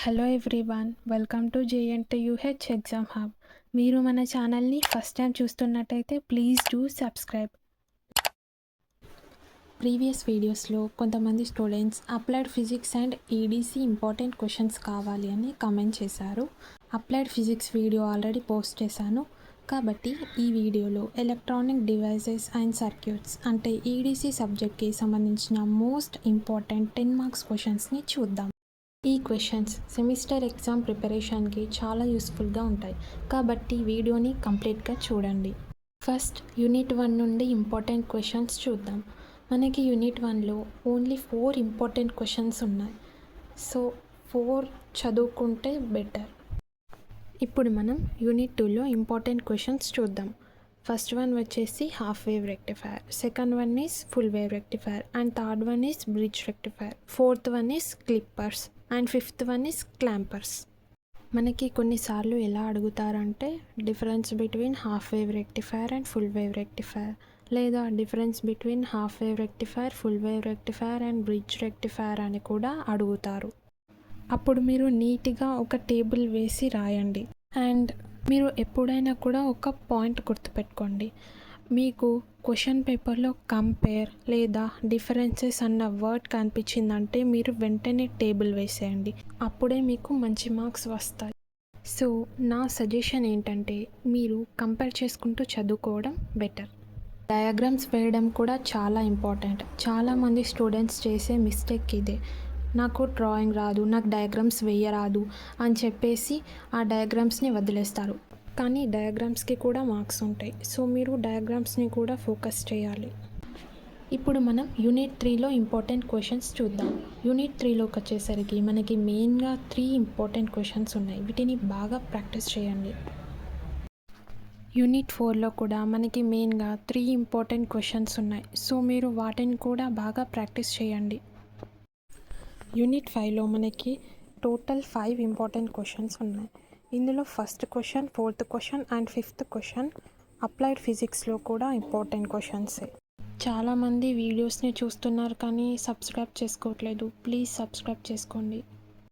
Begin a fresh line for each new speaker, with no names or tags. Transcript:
Hello everyone, welcome to JNTUH exam hub. మీరు మన ఛానల్ని ఫస్ట్ టైం చూస్తున్నట్టయితే ప్లీజ్ డూ సబ్స్క్రైబ్. ప్రీవియస్ వీడియోస్లో కొంతమంది students applied physics and EDC important questions కావాలి అని కామెంట్ చేశారు. Applied physics video already post చేశాను కాబట్టి ఈ వీడియోలో ఎలక్ట్రానిక్ డివైజెస్ అండ్ సర్క్యూట్స్ అంటే ఈడీసీ సబ్జెక్ట్కి సంబంధించిన మోస్ట్ ఇంపార్టెంట్ 10 మార్క్స్ క్వశ్చన్స్ని చూద్దాం. ఈ క్వశ్చన్స్ సెమిస్టర్ ఎగ్జామ్ ప్రిపరేషన్కి చాలా యూస్ఫుల్గా ఉంటాయి కాబట్టి వీడియోని కంప్లీట్గా చూడండి. ఫస్ట్ యూనిట్ 1 నుండి ఇంపార్టెంట్ క్వశ్చన్స్ చూద్దాం. మనకి యూనిట్ 1లో ఓన్లీ 4 ఇంపార్టెంట్ క్వశ్చన్స్ ఉన్నాయి. సో 4 చదువుకుంటే బెటర్. ఇప్పుడు మనం యూనిట్ 2లో ఇంపార్టెంట్ క్వశ్చన్స్ చూద్దాం. ఫస్ట్ వన్ వచ్చేసి half wave rectifier, second one is full wave rectifier, and third one is bridge rectifier, fourth one is clippers, and fifth one is clampers. మనకి కొన్నిసార్లు ఎలా అడుగుతారంటే difference between half wave rectifier and full wave rectifier, లేదా difference between half wave rectifier, full wave rectifier and bridge rectifier అని కూడా అడుగుతారు. అప్పుడు మీరు నీట్గా ఒక టేబుల్ వేసి రాయండి. అండ్ మీరు ఎప్పుడైనా కూడా ఒక పాయింట్ గుర్తుపెట్టుకోండి. మీకు క్వశ్చన్ పేపర్లో కంపేర్ లేదా డిఫరెన్సెస్ అన్న వర్డ్ కనిపించిందంటే మీరు వెంటనే టేబుల్ వేసేయండి. అప్పుడే మీకు మంచి మార్క్స్ వస్తాయి. సో నా సజెషన్ ఏంటంటే మీరు కంపేర్ చేసుకుంటూ చదువుకోవడం బెటర్. డయాగ్రామ్స్ వేయడం కూడా చాలా ఇంపార్టెంట్. చాలామంది స్టూడెంట్స్ చేసే మిస్టేక్ ఇదే. నాకు డ్రాయింగ్ రాదు, నాకు డయాగ్రామ్స్ వేయరాదు అని చెప్పేసి ఆ డయాగ్రామ్స్ని వదిలేస్తారు. కానీ డయాగ్రామ్స్కి కూడా మార్క్స్ ఉంటాయి. సో మీరు డయాగ్రామ్స్ని కూడా ఫోకస్ చేయాలి. ఇప్పుడు మనం యూనిట్ 3లో ఇంపార్టెంట్ క్వశ్చన్స్ చూద్దాం. యూనిట్ 3లోకి వచ్చేసరికి మనకి మెయిన్గా 3 ఇంపార్టెంట్ క్వశ్చన్స్ ఉన్నాయి. వీటిని బాగా ప్రాక్టీస్ చేయండి. యూనిట్ 4లో కూడా మనకి మెయిన్గా 3 ఇంపార్టెంట్ క్వశ్చన్స్ ఉన్నాయి. సో మీరు వాటిని కూడా బాగా ప్రాక్టీస్ చేయండి. యూనిట్ 5లో మనకి టోటల్ 5 ఇంపార్టెంట్ క్వశ్చన్స్ ఉన్నాయి. ఇందులో first question, fourth question and fifth question applied ఫిజిక్స్లో కూడా ఇంపార్టెంట్ క్వశ్చన్సే. చాలామంది వీడియోస్ని చూస్తున్నారు కానీ సబ్స్క్రైబ్ చేసుకోవట్లేదు. ప్లీజ్ సబ్స్క్రైబ్ చేసుకోండి.